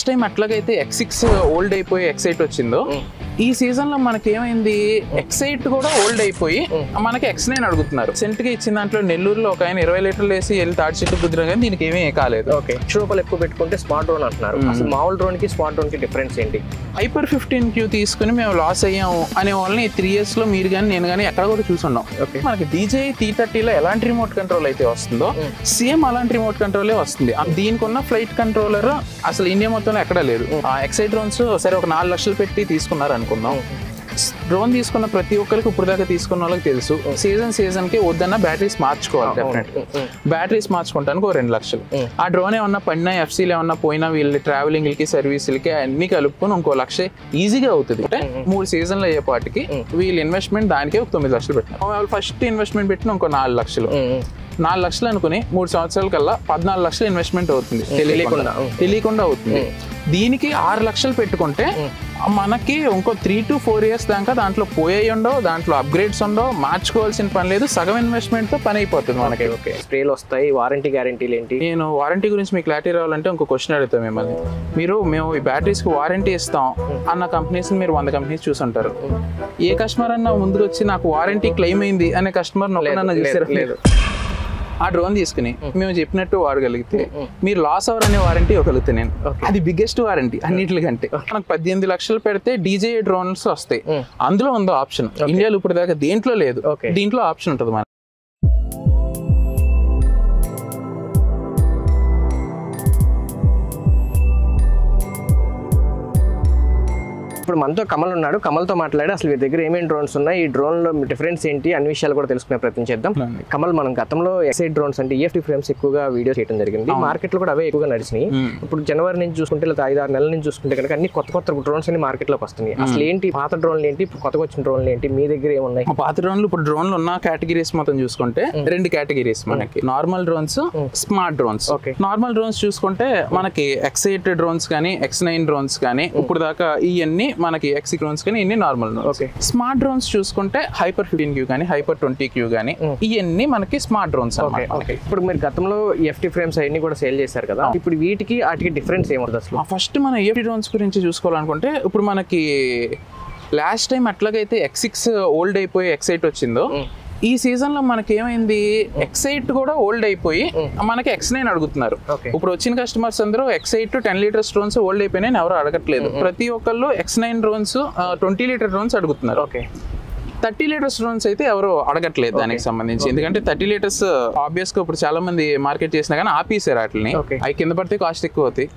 Last time అట్లాగైతే X6 old అయిపోయి X8 వచ్చిందో ఈ సీజన్ లో మనకి ఏమైంది X8 కూడా ఓల్డ్ అయిపోయి మనకి X9 అడుగుతున్నారు. సెంట్ గా ఇచ్చిన దాంట్లో నెల్లూరులో ఒక ఆయన 20 లీటర్లు వేసి వెళ్ళి తాడి చెట్టు కుదిరా కానీ దీనికి ఏమీ కాలేదు. ఓకే, రూపాయలు ఎక్కువ పెట్టుకుంటే స్మార్ట్ డ్రోన్ అంటున్నారు. అసలు మామూలు డ్రోన్ కి స్మార్ట్ డ్రోన్ కి డిఫరెన్స్ ఏంటి? హైపర్ 15Q తీసుకుని మేము లాస్ అయ్యాము అనే వాళ్ళని 3 years లో మీరు కానీ నేను కానీ ఎక్కడ కూడా చూసున్నాం. మనకి DJI T30 లో ఎలాంటి రిమోట్ కంట్రోల్ అయితే వస్తుందో సేమ్ అలాంటి రిమోట్ కంట్రోలే వస్తుంది. దీనికి ఉన్న ఫ్లైట్ కంట్రోలర్ అసలు ఇండియా మొత్తంలో ఎక్కడ లేదు. X8 డ్రోన్స్ సరే ఒక 4 లక్షలు పెట్టి తీసుకున్నారు అనుకుందాం. డ్రోన్ తీసుకున్న ప్రతి ఒక్కరికి ఇప్పుడు దాకా తీసుకున్న వాళ్ళకి తెలుసు సీజన్ కి వద్దన్న బ్యాటరీస్ మార్చుకోవాలి. డెఫినెట్ బ్యాటరీస్ మార్చుకుంటానికి 2 లక్షలు. ఆ డ్రోన్ ఏమన్నా పడినా FCలు ఏమన్నా పోయినా వీళ్ళు ట్రావెలింగ్లకి సర్వీసులకి అన్ని కలుపుకొని 1 లక్ష ఈజీగా అవుతుంది. అంటే 3 సీజన్లు అయ్యేపాటికి వీళ్ళు ఇన్వెస్ట్మెంట్ దానికే ఒక 9 లక్షలు పెట్టినారు. వాళ్ళు ఫస్ట్ ఇన్వెస్ట్మెంట్ పెట్టిన 4 లక్షలు 4 లక్షలు అనుకుని 3 సంవత్సరాల కల్లా 14 లక్షలు ఇన్వెస్ట్మెంట్ అవుతుంది తెలియకుండా అవుతుంది. దీనికి 6 లక్షలు పెట్టుకుంటే మనకి ఇంకో 3 to 4 years దాకా దాంట్లో పోయాయి ఉండవు, దాంట్లో అప్గ్రేడ్స్ ఉండవు, మార్చుకోవాల్సిన పని లేదు. సగం ఇన్వెస్ట్మెంట్ తో పని అయిపోతుంది మనకి. స్ప్రేలు వస్తాయి, వారంటీ గ్యారంటీలు ఏంటి? నేను వారంటీ గురించి మీకు క్లారిటీ రావాలంటే ఇంకో క్వశ్చన్ అడుగుతాం మిమ్మల్ని. మేము ఈ బ్యాటరీస్ కి వారంటీ ఇస్తాం అన్న కంపెనీస్ మీరు 100 కంపెనీస్ చూసుంటారు. ఏ కస్టమర్ అన్నా ముందుకు వచ్చి నాకు వారంటీ క్లెయిమ్ అయింది అనే కస్టమర్ నొక్కనన్నా చూసారు? లేదు. ఆ డ్రోన్ తీసుకుని మేము చెప్పినట్టు వాడగలిగితే మీరు లాస్ అవర్ అనే వారంటీ ఇవ్వగలిగితే నేను అది బిగ్గెస్ట్ వారంటీ అన్నిటికంటే. మనకు 18 లక్షలు పెడితే DJI డ్రోన్స్ వస్తాయి. అందులో ఉందో ఆప్షన్ ఇండియాలో ఇప్పుడు దాకా దేంట్లో లేదు, దీంట్లో ఆప్షన్ ఉంటుంది. మన ఇప్పుడు మనతో కమల్ ఉన్నాడు. కమల్తో మాట్లాడి అసలు వీరి దగ్గర ఏమేమి డ్రోన్స్ ఉన్నాయి, ఈ డ్రోన్ లో డిఫరెన్స్ ఏంటి అన్ని విషయాలు కూడా తెలుసుకునే ప్రయత్నం చేద్దాం. కమల్, మనం గతంలో X8 డ్రోన్స్ అంటే EFT ఫ్రేమ్స్ ఎక్కువగా వీడియో చేయడం జరిగింది. మార్కెట్ లో కూడా అవే ఎక్కువగా నడిచినాయి. ఇప్పుడు జనవరి నుంచి చూసుకుంటే లేదా 5-6 నెలల నుంచి చూసుకుంటే కనుక అన్ని కొత్త డ్రోన్స్ అన్ని మార్కెట్ లోకి వస్తున్నాయి. అసలు ఏంటి పాత డ్రోన్లు ఏంటి, ఇప్పుడు కొత్తగా వచ్చిన డ్రోన్లు ఏంటి, మీ దగ్గర ఏమున్నాయి? పాత డ్రోన్లు ఇప్పుడు డ్రోన్లు ఉన్న కేటగిరీస్ మొత్తం చూసుకుంటే 2 కేటగిరీస్ మనకి. Normal drones, smart drones. Normal drones చూసుకుంటే మనకి X8 డ్రోన్స్ కానీ X9 డ్రోన్స్ కానీ ఇప్పుడు దాకా ఇవన్నీ మనకి X డ్రోన్స్ కానీ ఇన్ని నార్మల్ డ్రోన్స్. స్మార్ట్ డ్రోన్స్ చూసుకుంటే హైపర్ 15Q కానీ హైపర్ 20Q కానీ ఇవన్నీ మనకి స్మార్ట్ డ్రోన్స్ అన్నమాట. ఇప్పుడు మీరు గతంలో EFT ఫ్రేమ్స్ అవన్నీ కూడా సేల్ చేశారు కదా, ఇప్పుడు వీటికి వాటికి డిఫరెన్స్ ఏముంటుంది అసలు? ఫస్ట్ మన EFT డ్రోన్స్ గురించి చూసుకోవాలనుకుంటే ఇప్పుడు మనకి లాస్ట్ టైం అట్లాగైతే X6 ఓల్డ్ అయిపోయి X8 వచ్చిందో ఈ సీజన్ లో మనకి ఏమైంది X8 కూడా ఓల్డ్ అయిపోయి మనకి X9 అడుగుతున్నారు. ఇప్పుడు వచ్చిన కస్టమర్స్ అందరూ X8 10 లీటర్స్ డ్రోన్స్ ఓల్డ్ అయిపోయినాయి ఎవరు అడగట్లేదు. ప్రతి ఒక్కళ్ళు X9 డ్రోన్స్ 20 లీటర్ డ్రోన్స్ అడుగుతున్నారు. 30 లీటర్స్ డ్రోన్స్ అయితే ఎవరు అడగట్లేదు దానికి సంబంధించి. ఎందుకంటే 30 లీటర్స్ ఆబ్వియస్ గా ఇప్పుడు చాలా మంది మార్కెట్ చేసినా కానీ ఆపేసారు వాటిని. అవి కింద పడితే కాస్ట్ ఎక్కువ అవుతాయి,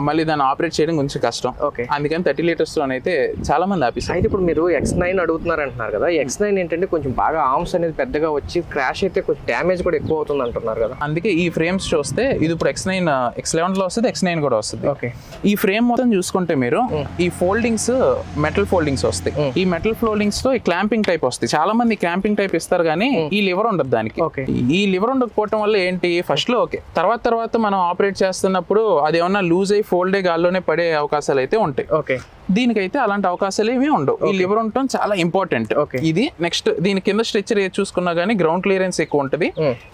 మళ్ళీ దాన్ని ఆపరేట్ చేయడం కొంచెం కష్టం. అందుకని 30 లీటర్స్ డ్రోన్ అయితే చాలా మంది ఆపేసారు. అయితే ఇప్పుడు మీరు X9 అడుగుతున్నారు అంటున్నారు కదా, X9 ఏంటంటే కొంచెం బాగా ఆర్మ్స్ అనేది పెద్దగా వచ్చి క్రాష్ అయితే కొంచెం డ్యామేజ్ కూడా ఎక్కువ అవుతుంది అంటున్నారు కదా. అందుకే ఈ ఫ్రేమ్స్ చూస్తే ఇది ఇప్పుడు X9 X11 లో వస్తుంది, X9 కూడా వస్తుంది. ఈ ఫ్రేమ్ మొత్తం చూసుకుంటే మీరు ఈ ఫోల్డింగ్స్ మెటల్ ఫోల్డింగ్స్ వస్తాయి. ఈ మెటల్ ఫోల్డింగ్స్ తో ఈ క్లాంపింగ్ టైప్ వస్తాయి. చాలా మంది క్లాంపింగ్ టైప్ ఇస్తారు కానీ ఈ లివర్ ఉండదు దానికి. ఈ లివర్ ఉండకపోవడం వల్ల ఏంటి ఫస్ట్ లో ఓకే, తర్వాత మనం ఆపరేట్ చేస్తున్నప్పుడు అది ఏమన్నా లూజ్ అయ్యి ఫోల్డ్ అయ్యి గాల్లోనే పడే అవకాశాలు అయితే ఉంటాయి. దీనికైతే అలాంటి అవకాశాలు ఏమీ ఉండవు. ఈ లివర్ ఉండటం చాలా ఇంపార్టెంట్. ఇది నెక్స్ట్ దీని కింద స్ట్రక్చర్ ఏది చూసుకున్నా గానీ గ్రౌండ్ క్లియరెన్స్ ఎక్కువ ఉంటుంది.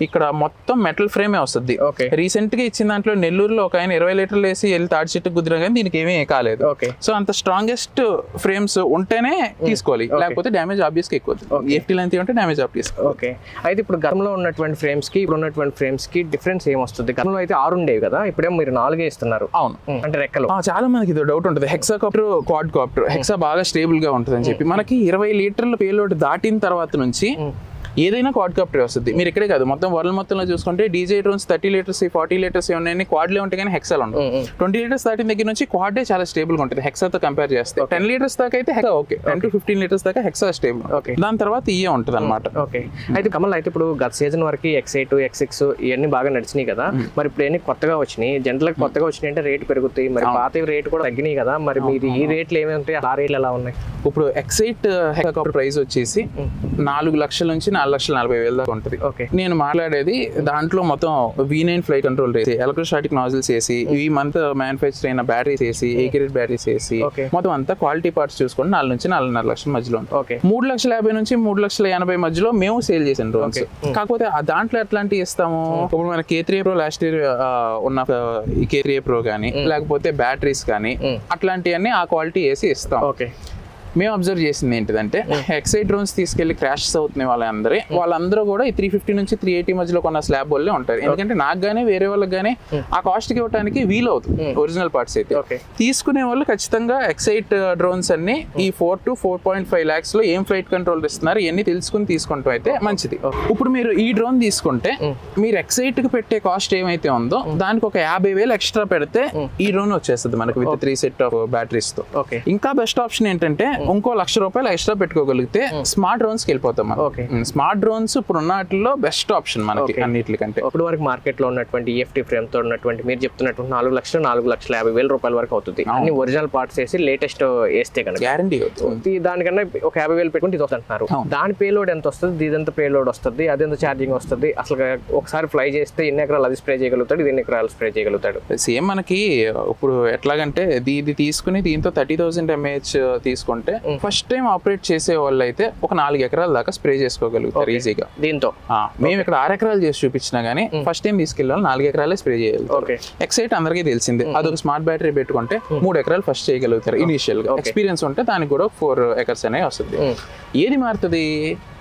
ఇక్కడ మొత్తం మెటల్ ఫ్రేమే వస్తుంది. రీసెంట్ గా ఇచ్చిన దాంట్లో నెల్లూరులో ఒక ఆయన 20 లీటర్లు వేసి వెళ్ళి తాడి చెట్టు కుదిరా కానీ దీనికి ఏమీ కాలేదు. సో అంత స్ట్రాంగెస్ట్ ఫ్రేమ్స్ ఉంటేనే తీసుకోవాలి, లేకపోతే డ్యామేజ్ ఆబ్వియస్ గా ఎక్కువ EFT లెంత్ ఉంటే డ్యామేజ్ ఆబ్వియస్. అయితే ఇప్పుడు గతంలో ఉన్నటువంటి ఫ్రేమ్స్ కి ఇప్పుడు ఉన్నటువంటి ఫ్రేమ్స్ కి డిఫరెన్స్ ఏమొస్తుంది? గతంలో అయితే 6 ఉండేవి కదా, ఇప్పుడేమో మీరు 4 ఇస్తున్నారు. అవును, అంటే రెక్కలు. చాలా మందికి ఇది డౌట్ ఉంటుంది. Hexacopter, quad copter. హెక్సా బాగా స్టేబుల్ గా ఉంటుంది అని చెప్పి మనకి 20 లీటర్ల పేలోడ్ దాటిన తర్వాత నుంచి ఏదైనా క్వాడ్ కాప్టర్ వస్తుంది. మీరు ఇక్కడే కాదు మొత్తం వరల్డ్ మొత్తంలో చూసుకుంటే DJI డ్రోన్స్ 30 లీటర్స్ 40 లీటర్స్ ఉన్నాయి, క్వాడ్లే ఉంటాయి కానీ హెక్సాలు ఉండవు. 20 లీటర్స్ దాటిన దగ్గర నుంచి క్వాడే చాలా స్టేబుల్ గా ఉంటుంది హెక్సాతో కంపేర్ చేస్తే. 10 లీటర్స్ దాకా అయితే హెక్సా ఓకే, 10 to 15 లీటర్స్ దాకా హెక్సా స్టేబుల్. దాని తర్వాత ఇయే ఉంటుంది అనమాట. అయితే కమల్, అయితే ఇప్పుడు గత సీజన్ వరకు X8 X6 ఇవన్నీ బాగా నడిచినాయి కదా, మరి ఇప్పుడు ఎన్ని కొత్తగా వచ్చినాయి? జనరల్ కొత్తగా వచ్చినాయి అంటే రేట్ పెరుగుతాయి, మరి పాత రేట్ కూడా తగ్గినాయి కదా, మరి మీది ఈ రేట్లు ఏమి ఉంటాయి, ఆ రేట్లు ఎలా ఉన్నాయి? ఇప్పుడు X8 హెక్సాకాప్టర్ ప్రైస్ వచ్చేసి 4 లక్షల నుంచి 4,40,000 దాకా ఉంటుంది. నేను మాట్లాడేది దాంట్లో మొత్తం V9 ఫ్లైట్ కంట్రోల్ వేసి, ఎలక్ట్రోస్టాటిక్ నాజిల్స్ వేసి, ఈ మంత్ మ్యానుఫ్యాక్చర్ అయిన బ్యాటరీస్ వేసి, ఏకరేట్ బ్యాటరీస్ వేసి, మొత్తం అంతా క్వాలిటీ పార్ట్స్ చూసుకుంటే 4 నుంచి 4.5 లక్షల మధ్యలో ఉంటుంది. 3,50,000 నుంచి 3,80,000 మధ్యలో మేము సేల్ చేసాం డ్రోన్స్. కాకపోతే దాంట్లో ఎట్లాంటివి ఇస్తాము, ఇప్పుడు మన K3 Pro లాస్ట్ ఇయర్ ఉన్న ఈ K3 Pro కానీ లేకపోతే బ్యాటరీస్ కానీ అట్లాంటివన్నీ ఆ క్వాలిటీ వేసి ఇస్తాం. మేము అబ్జర్వ్ చేసింది ఏంటిదంటే ఎక్సైట్ డ్రోన్స్ తీసుకెళ్లి క్రాషెస్ అవుతున్నాయి వాళ్ళందరూ కూడా ఈ 350 నుంచి 380 మధ్యలో కొన్న స్లాబ్ వాళ్ళే ఉంటారు. ఎందుకంటే నాకు గానీ వేరే వాళ్ళకి గానీ ఆ కాస్ట్ కి ఇవ్వడానికి వీలు అవుతుంది ఒరిజినల్ పార్ట్స్ అయితే. తీసుకునే వాళ్ళు ఖచ్చితంగా ఎక్సైట్ డ్రోన్స్ అన్ని ఈ 4 to 4.5 lakhs లో ఏం ఫ్లైట్ కంట్రోల్ ఇస్తున్నారు ఇవన్నీ తెలుసుకుని తీసుకుంటాం అయితే మంచిది. ఇప్పుడు మీరు ఈ డ్రోన్ తీసుకుంటే మీరు ఎక్సైట్ కి పెట్టే కాస్ట్ ఏమైతే ఉందో దానికి ఒక 50,000 ఎక్స్ట్రా పెడితే ఈ డ్రోన్ వచ్చేస్తుంది మనకు విత్ 3 సెట్ ఆఫ్ బ్యాటరీస్ తో. ఇంకా బెస్ట్ ఆప్షన్ ఏంటంటే ఇంకో ₹1,00,000 ఎక్స్ట్రా పెట్టుకోగలిగితే స్మార్ట్ డ్రోన్స్ కి వెళ్ళిపోతాం. స్మార్ట్ డ్రోన్స్ ఇప్పుడు ఉన్న వాటిలో బెస్ట్ ఆప్షన్ మనకి అన్నిటికంటే. ఇప్పుడు వరకు మార్కెట్ లో ఉన్నటువంటి EFT ఫ్రేమ్ తో ఉన్నటువంటి మీరు చెప్తున్నటువంటి 4,50,000 వరకు అవుతుంది. అన్ని ఒరిజినల్ పార్ట్స్ వేసి లేటెస్ట్ వేస్తే కనుక గ్యారంటీ అవుతుంది. దానికన్నా ఒక 50,000 పెట్టుకుంటే ఇది వస్తుంటున్నారు. దాని పేలోడ్ ఎంత వస్తుంది, ఇదంతా పేలోడ్ వస్తుంది, అదెంత ఛార్జింగ్ వస్తుంది, అసలు ఒకసారి ఫ్లై చేస్తే ఎన్ని ఎకరాలు అది స్ప్రే చేయగలుగుతాడు, ఇది ఎన్ని ఎకరాలు స్ప్రే చేయగలుగుతాడు. సేమ్ మనకి ఇప్పుడు ఎట్లాగంటే ఇది తీసుకుని దీంతో 30,000 mAh తీసుకుంటే ఫస్ట్ టైం ఆపరేట్ చేసే వాళ్ళు అయితే ఒక 4 ఎకరాల దాకా స్ప్రే చేసుకోగలుగుతారు ఈజీగా దీంతో. మేము ఇక్కడ 6 ఎకరాలు చేసి చూపించినా గానీ ఫస్ట్ టైం తీసుకెళ్ళాలి 4 ఎకరాలే స్ప్రే చేయాలి. ఎక్సైట్ అందరికీ తెలిసిందే, అదొక స్మార్ట్ బ్యాటరీ పెట్టుకుంటే 3 ఎకరాలు ఫస్ట్ చేయగలుగుతారు ఇనిషియల్ గా. ఎక్స్పీరియన్స్ ఉంటే దానికి కూడా 4 acres అనే వస్తుంది. ఏది మారుతుంది,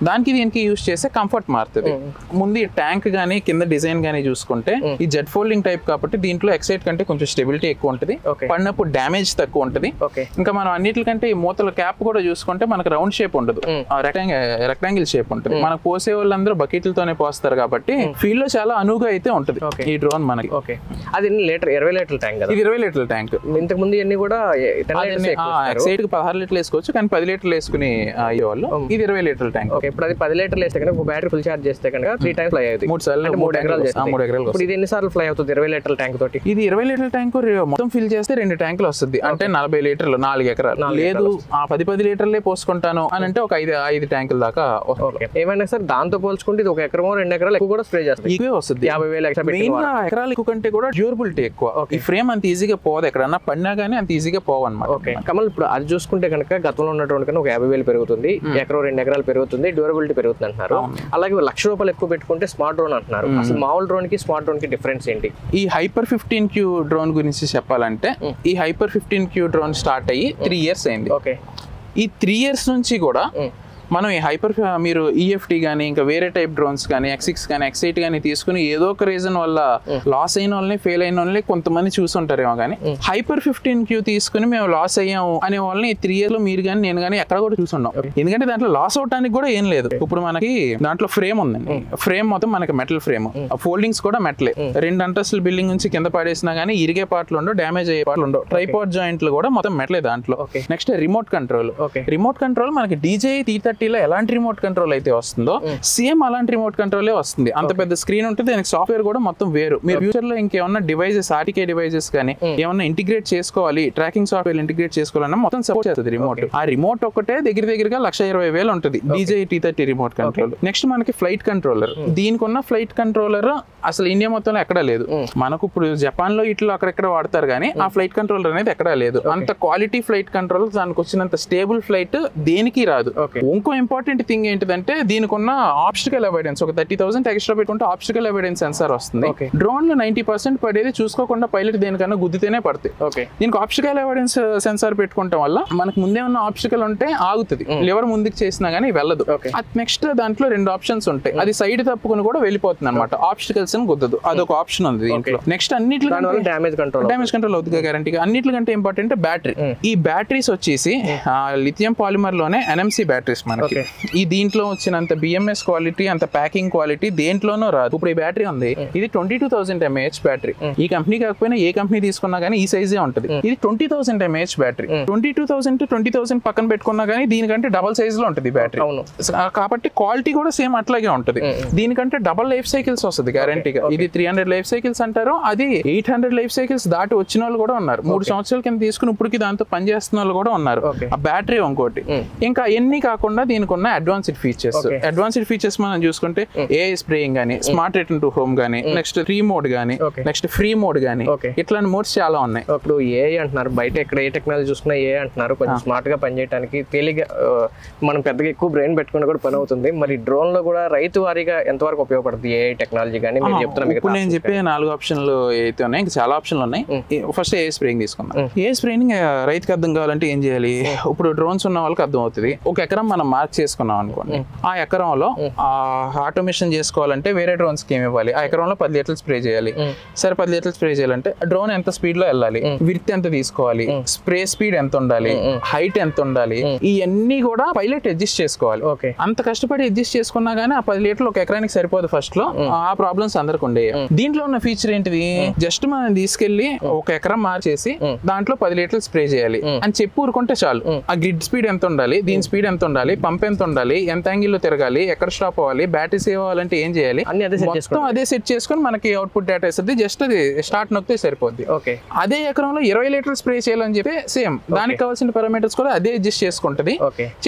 దానికి దీనికి యూజ్ చేస్తే కంఫర్ట్ మారుతుంది. ముందు ఈ ట్యాంక్ గానీ కింద డిజైన్ గానీ చూసుకుంటే ఈ జెట్ ఫోల్డింగ్ టైప్ కాబట్టి దీంట్లో ఎక్సైట్ కంటే కొంచెం స్టెబిలిటీ ఎక్కువ ఉంటుంది, పడినప్పుడు డ్యామేజ్ తక్కువ ఉంటుంది. ఇంకా మనం అన్నిటికంటే ఈ మూతల క్యాప్ కూడా చూసుకుంటే మనకు రౌండ్ షేప్ ఉండదు, రెక్టాంగిల్ షేప్ ఉంటుంది. మనకు పోసే వాళ్ళందరూ బకెట్లతోనే పోస్తారు కాబట్టి ఫీల్డ్ లో చాలా అనువుగా అయితే ఉంటుంది ఈ డ్రోన్ మనకి. అది 20 లీటర్ల ట్యాంక్, ఇది 20 లీటర్ల ట్యాంక్. ఇంతకు ముందు ఇవన్నీ కూడా ఎక్సైట్ కి 16 లీటర్లు వేసుకోవచ్చు, కానీ 10 లీటర్లు వేసుకుని అయ్యేవాళ్ళు. ఇది 20 లీటర్ల ట్యాంక్. ఇప్పుడు అది 10 లీటర్లు వేస్తే కనుక ఒక బ్యాటరీ ఫుల్ చార్జ్ చేస్తే కనుక 3 times ఫ్లై అవుతుంది. 3 సార్లు 3 ఎకరాలు. ఇప్పుడు ఇది ఎన్నిసార్లు ఫ్లై అవుతుంది 20 లీటర్ల ట్యాంక్ తోటి? ఇది 20 లీటర్ల ట్యాంక్ మొత్తం ఫిల్ చేస్తే 2 ట్యాంకులు వస్తుంది, అంటే 40 లీటర్లు 4 ఎకరాలు. లేదు ఆ 10 లీటర్లే పోసుకుంటాను అని అంటే ఒక 5 ట్యాంకుల దాకా. ఏమైనా సార్ దాంతో పోల్చుకుంటే ఇది 1 ఎకరమో 2 ఎకరాలు ఎక్కువ కూడా స్ప్రే చేస్తుంది, ఎక్కువే వస్తుంది. 50,000 ఎక్స్ట్రా ఎకరాలు ఎక్కువ కంటే కూడా డ్యూరబిలిటీ ఎక్కువ. ఈ ఫ్రేమ్ అంత ఈజీగా పోదు, ఎక్కడన్నా పడినా గానీ అంత ఈజీగా పోవన్నమాట. కమల్ ఇప్పుడు అది చూసుకుంటే కనుక గతంలో ఉన్నటువంటి కన్నా ఒక 50,000 పెరుగుతుంది, 1 ఎకరం 2 ఎకరాలు పెరుగుతుంది, డ్యూరబిలిటీ పెరుగుతుంది అంటున్నారు. అలాగే ₹1,00,000 ఎక్కువ పెట్టుకుంటే స్మార్ట్ డ్రోన్ అంటున్నారు. అసలు మామూలు డ్రోన్ కి స్మార్ట్ డ్రోన్ కి డిఫరెన్స్ ఏంటి? ఈ హైపర్ 15Q డ్రోన్ గురించి చెప్పాలంటే ఈ హైపర్ 15Q డ్రోన్ స్టార్ట్ అయ్యి 3 years అయింది. ఈ 3 years నుంచి కూడా మనం ఈ హైపర్ మీరు EFT కానీ ఇంకా వేరే టైప్ డ్రోన్స్ కానీ X6 కానీ X8 కానీ తీసుకుని ఏదో ఒక రీజన్ వల్ల లాస్ అయిన వాళ్ళని ఫెయిల్ అయిన వాళ్ళని కొంతమంది చూసుంటారేమో కానీ హైపర్ 15Q తీసుకుని మేము లాస్ అయ్యాము అనే వాళ్ళని ఈ 3 years లో మీరు కానీ నేను కానీ ఎక్కడ కూడా చూసున్నాం. ఎందుకంటే దాంట్లో లాస్ అవడానికి కూడా ఏం లేదు. ఇప్పుడు మనకి దాంట్లో ఫ్రేమ్ ఉందండి, ఫ్రేమ్ మొత్తం మనకి మెటల్ ఫ్రేమ్, ఫోల్డింగ్స్ కూడా మెటలే. 2 అంతస్తుల బిల్డింగ్ నుంచి కింద పడేసినా కానీ ఇరిగే పార్ట్లు ఉండవు, డ్యామేజ్ అయ్యే పార్ట్లు ఉండవు. ట్రైపాడ్ జాయింట్లు కూడా మొత్తం మెటలే దాంట్లో. Next remote control. Remote control మనకి DJI T30 లో ఎలాంటి రిమోట్ కంట్రోల్ అయితే వస్తుందో సేమ్ అలాంటి రిమోట్ కంట్రోలే వస్తుంది. అంత పెద్ద స్క్రీన్ ఉంటుంది, దానికి సాఫ్ట్వేర్ కూడా మొత్తం వేరు. మీరు ఫ్యూచర్ లో ఇంకేమన్నా డివైజెస్ RTK డివైజెస్ కానీ ఏమన్నా ఇంటిగ్రేట్ చేసుకోవాలి, ట్రాకింగ్ సాఫ్ట్వేర్ ఇంటిగ్రేట్ చేసుకోవాలన్నా మొత్తం సపోర్ట్ చేస్తుంది రిమోట్. ఆ రిమోట్ ఒకటే దగ్గరగా 1,20,000 ఉంటుంది DJI T30 remote control. Next మనకి ఫ్లైట్ కంట్రోలర్. దీనికి ఉన్న ఫ్లైట్ కంట్రోలర్ అసలు ఇండియా మొత్తంలో ఎక్కడా లేదు. మనకు ఇప్పుడు జపాన్ లో ఇట్లా అక్కడెక్కడ వాడతారు కానీ ఆ ఫ్లైట్ కంట్రోలర్ అనేది ఎక్కడా లేదు. అంత క్వాలిటీ ఫ్లైట్ కంట్రోలర్, దానికి వచ్చినంత స్టేబుల్ ఫ్లైట్ దేనికి రాదు. ఇంకో ఇంపార్టెంట్ థింగ్ ఏంటిదంటే దీనికి ఉన్న ఆబ్స్టికల్ అవాయిడెన్స్. ఒక 30,000 ఎక్స్ట్రా పెట్టుకుంటే ఆబ్స్టికల్ అవాయిడెన్స్ సెన్సార్ వస్తుంది. డ్రోన్ లో 90% పడేది చూసుకోకుండా పైలట్ దేనికన్నా గుద్దితేనే పడతాయి. దీనికి ఆబ్స్టికల్ అవాయిడెన్స్ సెన్సార్ పెట్టుకుంటాం వల్ల మనకు ముందే ఉన్న ఆబ్స్టికల్ ఉంటే ఆగుతుంది, లివర్ ముందుకు చేసినా గానీ వెళ్ళదు. నెక్స్ట్ దాంట్లో 2 ఆప్షన్స్ ఉంటాయి, అది సైడ్ తప్పుకుని కూడా వెళ్ళిపోతుంది అనమాట. ఆబ్స్టికల్స్ అని గుద్దదు, అదొక ఆప్షన్ ఉంది దీంట్లో. నెక్స్ట్ అన్నిటికంటే డ్యామేజ్ కంట్రోల్ అవుతుంది గ్యారంటీగా. అన్నిటికంటే ఇంపార్టెంట్ బ్యాటరీ. ఈ బ్యాటరీస్ వచ్చేసి లిథియం పాలిమర్ లోనే NMC బ్యాటరీస్ మనకి. ఈ దీంట్లో వచ్చినంత BMS క్వాలిటీ, అంత ప్యాకింగ్ క్వాలిటీ దేంట్లోనూ రాదు. ఇప్పుడు ఈ బ్యాటరీ ఉంది, ఇది 22,000 mAh బ్యాటరీ. ఈ కంపెనీ కాకపోయినా ఏ కంపెనీ తీసుకున్నా గానీ ఈ సైజే ఉంటుంది. ఇది 20,000 mAh బ్యాటరీ. 22,000 to 20,000 పక్కన పెట్టుకున్నా గానీ దీనికంటే డబల్ సైజ్ లో ఉంటుంది బ్యాటరీ. కాబట్టి క్వాలిటీ కూడా సేమ్ అట్లాగే ఉంటుంది. దీనికంటే డబల్ లైఫ్ సైకిల్స్ వస్తుంది గ్యారంటీ. గ్యారంటీగా. ఇది 300 లైఫ్ సైకిల్స్ అంటారు, అది 800 లైఫ్ సైకిల్స్ దాటి వచ్చిన వాళ్ళు కూడా ఉన్నారు. 3 సంవత్సరాల కింద తీసుకుని ఇప్పటికి దాంతో పనిచేస్తున్న వాళ్ళు కూడా ఉన్నారు. ఆ బ్యాటరీ ఇంకోటి. ఇంకా ఎన్ని కాకుండా దీనికి ఉన్న అడ్వాన్స్డ్ ఫీచర్స్ మనం చూసుకుంటే ఏఐ స్ప్రేయింగ్ గానీ, స్మార్ట్ రిటర్న్ టు హోమ్ గానీ, నెక్స్ట్ 3 మోడ్ గానీ, నెక్స్ట్ ఫ్రీ మోడ్ గానీ, ఇట్లాంటి మోడ్స్ చాలా ఉన్నాయి. ఇప్పుడు ఏఐ అంటున్నారు, బయట ఎక్కడ ఏ టెక్నాలజీ చూసుకున్నా ఏఐ అంటున్నారు, కొంచెం స్మార్ట్ గా పనిచేయడానికి తేలిగా మనం పెద్దగా ఎక్కువ బ్రెయిన్ పెట్టుకుని కూడా పని అవుతుంది. మరి డ్రోన్ లో కూడా రైతు వారీగా ఎంతవరకు ఉపయోగపడుతుంది ఏఐ టెక్నాలజీ కానీ మీరు చెప్తున్నా? ఇప్పుడు నేను చెప్పే 4 ఆప్షన్లు అయితే ఉన్నాయి, ఇంకా చాలా ఆప్షన్లు ఉన్నాయి. ఫస్ట్ ఏఐ స్ప్రేయింగ్ తీసుకుందాం. ఏఐ స్ప్రేయింగ్ రైతుకి అర్థం కావాలంటే ఏం చేయాలి? ఇప్పుడు డ్రోన్స్ ఉన్న వాళ్ళకి అర్థం అవుతుంది. ఒక ఎకరం మనం మార్క్ చేసుకున్నాం అనుకోండి, ఆ ఎకరంలో ఆటోమేషన్ చేసుకోవాలంటే వేరే డ్రోన్స్ కి ఏమి ఇవ్వాలి? ఆ ఎకరంలో 10 లీటర్లు స్ప్రే చేయాలి. సరే 10 లీటర్లు స్ప్రే చేయాలంటే డ్రోన్ ఎంత స్పీడ్ లో వెళ్ళాలి, విడ్త్ ఎంత తీసుకోవాలి, స్ప్రే స్పీడ్ ఎంత ఉండాలి, హైట్ ఎంత ఉండాలి, ఇవన్నీ కూడా పైలట్ అడ్జస్ట్ చేసుకోవాలి. అంత కష్టపడి అడ్జస్ట్ చేసుకున్నా గానీ ఆ 10 లీటర్లు ఒక ఎకరానికి సరిపోదు ఫస్ట్ లో. ఆ ప్రాబ్లమ్స్ అందరికి ఉండేవి. దీంట్లో ఉన్న ఫీచర్ ఏంటిది? జస్ట్ మనం తీసుకెళ్లి ఒక ఎకరం మార్చేసి దాంట్లో 10 లీటర్లు స్ప్రే చేయాలి అని చెప్పి ఊరుకుంటే చాలు. ఆ గ్రిడ్ స్పీడ్ ఎంత ఉండాలి, దీని స్పీడ్ ఎంత ఉండాలి, పంప్ ఎంత ఉండాలి, ఎంత యాంగిల్ లో తిరగాలి, ఎక్కడ స్టాప్ అవ్వాలి, బ్యాటరీ సేవ్ అవ్వాలంటే ఏం చేయాలి, మొత్తం అదే సెట్ చేసుకుని మనకి అవుట్పుట్ డేటా ఇస్తుంది. జస్ట్ అది స్టార్ట్ నొక్కితే సరిపోద్ది. అదే ఎకరంలో 20 లీటర్లు స్ప్రే చేయాలని చెప్పి సేమ్ దానికి కావాల్సిన పారామీటర్స్ కూడా అదే అడ్జస్ట్ చేసుకుంటది.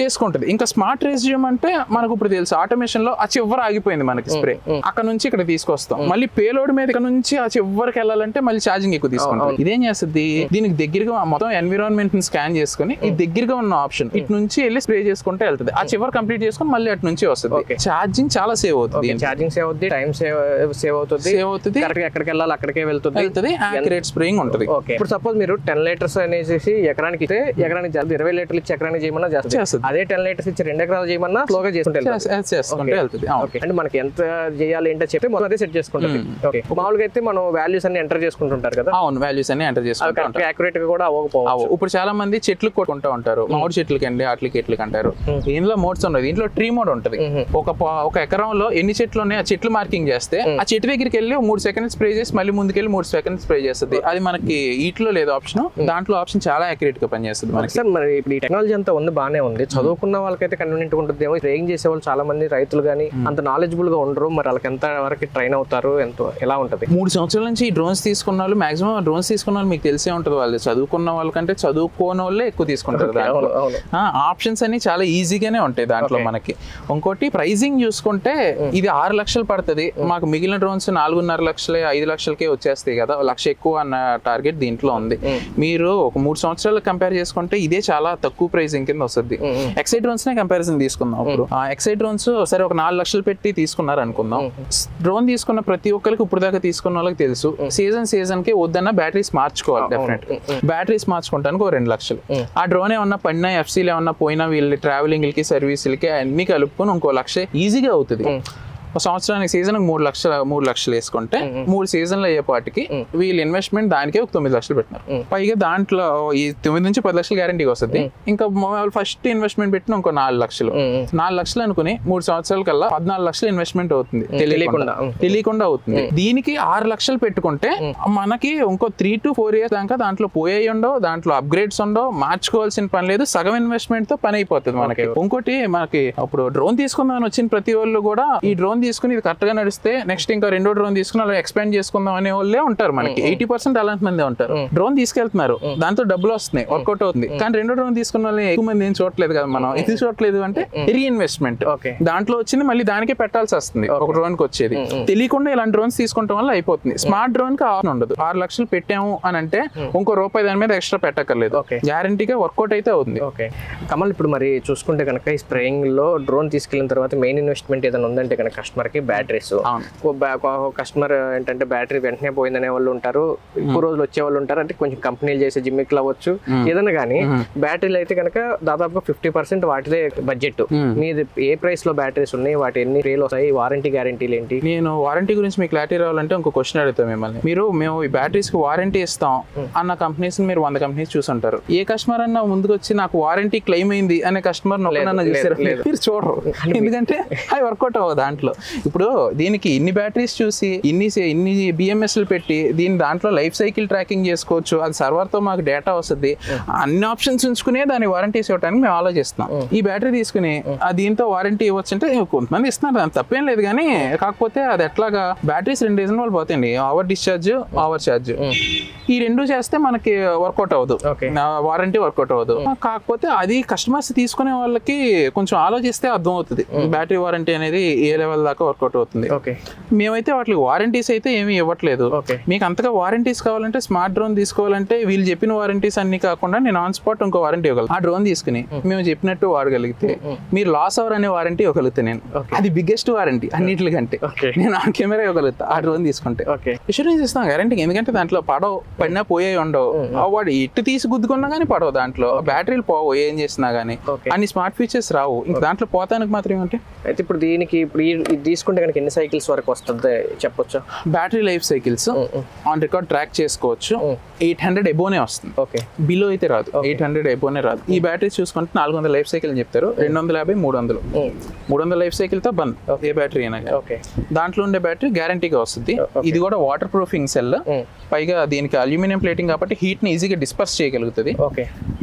ఇంకా స్మార్ట్ రెజ్యూమ్ అంటే మనకు ఇప్పుడు తెలుసు, ఆటోమేషన్ లో ఆ చివరి ఆగిపోయింది మనకి స్ప్రే, అక్కడ నుంచి ఇక్కడ తీసుకొస్తాం. మళ్ళీ పేలోడ్ మీద ఇక్కడ నుంచి ఆ చివరికి వెళ్ళాలంటే మళ్ళీ ఛార్జింగ్ ఎక్కువ తీసుకుంటాం. ఇదేం చేస్తుంది? దీనికి దగ్గరగా మొత్తం ఎన్విరాన్మెంట్ ని స్కాన్ చేసుకుని ఈ దగ్గరగా ఉన్న ఆప్షన్ ఇటు నుంచి వెళ్ళి స్ప్రే చేసుకుంటే వెళ్తుంది. ఆ చివరి కంప్లీట్ చేసుకుని మళ్ళీ అటు నుంచి వస్తుంది. ఛార్జింగ్ చాలా సేవ్ అవుతుంది, ఛార్జింగ్ సేవ్ అవుతుంది, టైం సేవ్ అవుతుంది, ఎక్కడికి వెళ్ళాలి అక్కడికే వెళ్తుంది, యాక్యురేట్ స్ప్రేయింగ్ ఉంటుంది. ఇప్పుడు సపోజ్ మీరు 10 లీటర్స్ అనేసి ఎకరానికి ఇస్తే ఎకరానికి 20 లీటర్లు ఇచ్చి ఎకరానికి చేయమన్నా చేస్తుంది. అదే 10 లీటర్స్ ఇచ్చి 2 ఎకరాలు చేయమన్నా స్లోగా చేసుకుంటే వెళ్తుంది. అంటే మనకి ఎంత చేయాలి ఏంటో చెప్తే మొదలు అదే సెట్ చేసుకుంటుంది. మామూలుగా అయితే మనం వాల్యూస్ అన్ని ఎంటర్ చేసుకుంటుంటారు కదా. అవును, వాల్యూస్ అన్ని ఎంటర్ చేసుకుంటారు. యాక్యురేట్ గా కూడా అవ్వకపోవచ్చు. ఇప్పుడు చాలా మంది చెట్లు కొట్టుకుంటూ ఉంటారు, మామిడి చెట్లకి అండి అట్లకి ఎట్లకి అంటారు. దీనిలో మోడ్స్ ఉన్నాయి. దీంట్లో ట్రీ మోడ్ ఉంటుంది. ఒక ఎకరంలో ఎన్ని చెట్లు ఉన్నాయి ఆ చెట్లు మార్కింగ్ చేస్తే ఆ చెట్టు దగ్గరికి వెళ్ళి 3 సెకండ్స్ స్ప్రే చేసి మళ్ళీ ముందుకెళ్ళి 3 సెకండ్స్ స్ప్రే చేస్తుంది. అది మనకి వీటిలో లేదు ఆప్షన్, దాంట్లో ఆప్షన్ చాలా యాక్యురేట్ గా పనిచేస్తుంది మనకి. సార్ మరి ఇప్పుడు ఈ టెక్నాలజీ అంతా ఉంది, బాగానే ఉంది, చదువుకున్న వాళ్ళకైతే కన్వీనియంట్ ఉంటుంది ఏమో. ట్రైనింగ్ చేసే వాళ్ళు చాలా మంది రైతులు కానీ అంత నాలెడ్జబుల్ గా ఉండరు. మరి వాళ్ళకి ఎంత వరకు ట్రైన్ అవుతారు, ఎలా ఉంటుంది? 3 సంవత్సరాల నుంచి ఈ డ్రోన్స్ తీసుకున్న వాళ్ళు మాక్సిమం డ్రోన్స్ తీసుకున్న వాళ్ళు మీకు తెలిసే ఉంటుంది. వాళ్ళు చదువుకున్న వాళ్ళకంటే చదువుకోని వాళ్ళే ఎక్కువ తీసుకుంటారు. దాంట్లో ఆప్షన్స్ అన్ని చాలా ఈజీగానే ఉంటాయి దాంట్లో మనకి. ఇంకోటి ప్రైజింగ్ చూసుకుంటే ఇది 6 లక్షలు పడుతుంది మాకు. మిగిలిన డ్రోన్స్ 4.5 లక్షలే 5 లక్షలకే వచ్చేస్తాయి కదా, 1 లక్ష ఎక్కువ అన్న టార్గెట్ దీంట్లో ఉంది. మీరు ఒక 3 సంవత్సరాలు కంపేర్ చేసుకుంటే ఇదే చాలా తక్కువ ప్రైజింగ్ కింద వస్తుంది. ఎక్సై డ్రోన్స్ నే కంపారిజన్ తీసుకుందాం. ఇప్పుడు ఎక్సై డ్రోన్స్ సరే ఒక 4 లక్షలు పెట్టి తీసుకున్నారు అనుకుందాం. డ్రోన్ తీసుకున్న ప్రతి ఒక్కరికి ఇప్పుడు దాకా తీసుకున్న వాళ్ళకి తెలుసు సీజన్ కి వద్దన్న బ్యాటరీస్ మార్చుకోవాలి. డెఫినెట్ బ్యాటరీస్ మార్చుకుంటానికి 2 లక్షలు. ఆ డ్రోన్ ఏమన్నా పడినా, ఎఫ్సీలు ఏమన్నా పోయినా, వీళ్ళ ట్రావెలింగ్ కి సర్వీసులకి అన్ని కలుపుకొని 1 లక్ష ఈజీగా అవుతుంది. సంవత్సరానికి సీజన్ 3 లక్షలు వేసుకుంటే 3 సీజన్లు అయ్యేపాటికి వీళ్ళ ఇన్వెస్ట్మెంట్ దానికే ఒక 9 లక్షలు పెట్టినారు. పైగా దాంట్లో ఈ 9 నుంచి 10 లక్షలు గ్యారంటీగా వస్తుంది. ఇంకా ఫస్ట్ ఇన్వెస్ట్మెంట్ పెట్టిన ఇంకో 4 లక్షలు అనుకుని 3 సంవత్సరాల కల్లా 14 లక్షలు ఇన్వెస్ట్మెంట్ అవుతుంది, తెలియకుండా అవుతుంది. దీనికి 6 లక్షలు పెట్టుకుంటే మనకి ఇంకో 3 to 4 years దాకా దాంట్లో పోయాయి ఉండవు, దాంట్లో అప్గ్రేడ్స్ ఉండవు, మార్చుకోవాల్సిన పని లేదు, సగం ఇన్వెస్ట్మెంట్ తో పని అయిపోతుంది మనకి. ఇంకోటి మనకి అప్పుడు డ్రోన్ తీసుకుందామని వచ్చిన ప్రతి వాళ్ళు కూడా ఈ డ్రోన్ తీసుకుని ఇది కరెక్ట్ గా నడిస్తే నెక్స్ట్ ఇంకా 2వ డ్రోన్ తీసుకుని అలా ఎక్స్పాండ్ చేసుకుందాం అనే వాళ్ళే ఉంటారు మనకి. 80% అలాంటి మంది ఉంటారు. డ్రోన్ తీసుకెళ్తున్నారు, దాంతో డబ్బులు వస్తున్నాయి, వర్కౌట్ అవుతుంది. కానీ 2వ డ్రోన్ తీసుకున్న వాళ్ళు ఎక్కువ మంది ఏం చూడట్లేదు కదా. మనం ఇది చూడట్లేదు అంటే రీఇన్వెస్ట్మెంట్ దాంట్లో వచ్చింది మళ్ళీ దానికే పెట్టాల్సి వస్తుంది. ఒక డ్రోన్ కి వచ్చేది తెలియకుండా ఇలాంటి డ్రోన్స్ తీసుకుంటాం వల్ల అయిపోతుంది. స్మార్ట్ డ్రోన్ కి ఆప్షన్ ఉండదు. 6 లక్షలు పెట్టాము అని అంటే ఇంకో రూపాయి దాని మీద ఎక్స్ట్రా పెట్టక్కర్లేదు, గ్యారంటీగా వర్కౌట్ అయితే అవుతుంది. కమల్, ఇప్పుడు మరి చూసుకుంటే కనుక ఈ స్ప్రేయింగ్ లో డ్రోన్ తీసుకెళ్లిన తర్వాత మెయిన్ ఇన్వెస్ట్మెంట్ ఏదైనా ఉందంటే కనుక కస్టమర్ కి బ్యాటరీస్. కస్టమర్ ఏంటంటే బ్యాటరీ వెంటనే పోయిందనే వాళ్ళు ఉంటారు, ఎక్కువ రోజులు వచ్చే వాళ్ళు ఉంటారు. అంటే కొంచెం కంపెనీలు చేసే జిమ్మిక్లు అవ్వచ్చు ఏదైనా కానీ, బ్యాటరీలు అయితే కనుక దాదాపుగా 50% వాటిదే బడ్జెట్. మీది ఏ ప్రైస్ లో బ్యాటరీస్ ఉన్నాయి, వాటి ఎన్ని రేలు వస్తాయి, వారంటీ గ్యారంటీలు ఏంటి? నేను వారంటీ గురించి మీకు క్లారిటీ రావాలంటే ఇంకో క్వశ్చన్ అడుగుతాం మిమ్మల్ని. మేము ఈ బ్యాటరీస్ కి వారంటీ ఇస్తాం అన్న కంపెనీస్ మీరు 100 కంపెనీస్ చూసుంటారు. ఏ కస్టమర్ అన్న ముందుకు వచ్చి నాకు వారంటీ క్లెయిమ్ అయింది అనే కస్టమర్ చూసారు? మీరు చూడరు, ఎందుకంటే అవి వర్కౌట్ అవ్వదు దాంట్లో. ఇప్పుడు దీనికి ఇన్ని బ్యాటరీస్ చూసి ఇన్ని బిఎంఎస్లు పెట్టి దాంట్లో లైఫ్ సైకిల్ ట్రాకింగ్ చేసుకోవచ్చు, అది సర్వర్తో మాకు డేటా వస్తుంది, అన్ని ఆప్షన్స్ ఉంచుకునే దాని వారంటీస్ ఇవ్వడానికి మేము ఆలోచిస్తున్నాం. ఈ బ్యాటరీ తీసుకుని దీంతో వారంటీ ఇవ్వచ్చు అంటే కొంతమంది ఇస్తున్నారు, దాని తప్పేం లేదు. కానీ కాకపోతే అది ఎట్లాగా బ్యాటరీస్ 2 రీజన్ వాళ్ళు పోతాయండి, ఓవర్ డిశ్చార్జ్, ఓవర్ ఛార్జ్. ఈ 2 చేస్తే మనకి వర్కౌట్ అవ్వదు, వారంటీ వర్కౌట్ అవ్వదు. కాకపోతే అది కస్టమర్స్ తీసుకునే వాళ్ళకి కొంచెం ఆలోచిస్తే అర్థం అవుతుంది బ్యాటరీ వారంటీ అనేది ఏ లెవెల్ దాకా వర్కౌట్ అవుతుంది. మేమైతే వాటికి వారంటీస్ అయితే ఏమీ ఇవ్వట్లేదు. మీకు అంతగా వారంటీస్ కావాలంటే స్మార్ట్ డ్రోన్ తీసుకోవాలంటే వీళ్ళు చెప్పిన వారంటీస్ అన్ని కాకుండా నేను ఆన్ స్పాట్ ఇంకో వారంటీ ఇవ్వగలను. ఆ డ్రోన్ తీసుకుని మేము చెప్పినట్టు వాడగలిగితే మీరు లాస్ అవర్ అనే వారంటీ ఇవ్వగలుగుతాను నేను. అది బిగ్గెస్ట్ వారంటీ అన్నిటికంటే. నేను ఆ కెమెరా ఇవ్వగలుగుతా ఆ డ్రోన్ తీసుకుంటే. ఇన్సూరెన్స్ ఇస్తాం గ్యారంటీ, ఎందుకంటే దాంట్లో పడినా పోయే ఉండవు. వాడు ఇటు తీసి గుద్దుకున్నా కానీ పడవు, దాంట్లో బ్యాటరీలు పోవు, ఏం చేసినా గానీ అన్ని స్మార్ట్ ఫీచర్స్ రావు. ఇంక దాంట్లో పోతానికి మాత్రం ఏమంటే అయితే ఇప్పుడు దీనికి ఇది తీసుకుంటే కనుక ఎన్ని సైకిల్స్ వరకు వస్తుంది చెప్పొచ్చు? Battery life cycles on record track చేసుకోవచ్చు. 800 ఎబోనే వస్తుంది, బిలో అయితే రాదు. 800 ఎబోనే రాదు. ఈ బ్యాటరీస్ చూసుకుంటే 400 లైఫ్ సైకిల్ అని చెప్తారు, 250, 300 లైఫ్ సైకిల్ తో బంద్ ఏ బ్యాటరీ అయినా. దాంట్లో ఉండే బ్యాటరీ గ్యారంటీగా వస్తుంది. ఇది కూడా వాటర్ ప్రూఫింగ్ సెల్, పైగా దీనికి అల్యూమినియం ప్లేటింగ్ కాబట్టి హీట్ ని ఈజీగా డిస్పర్స్ చేయగలుగుతుంది.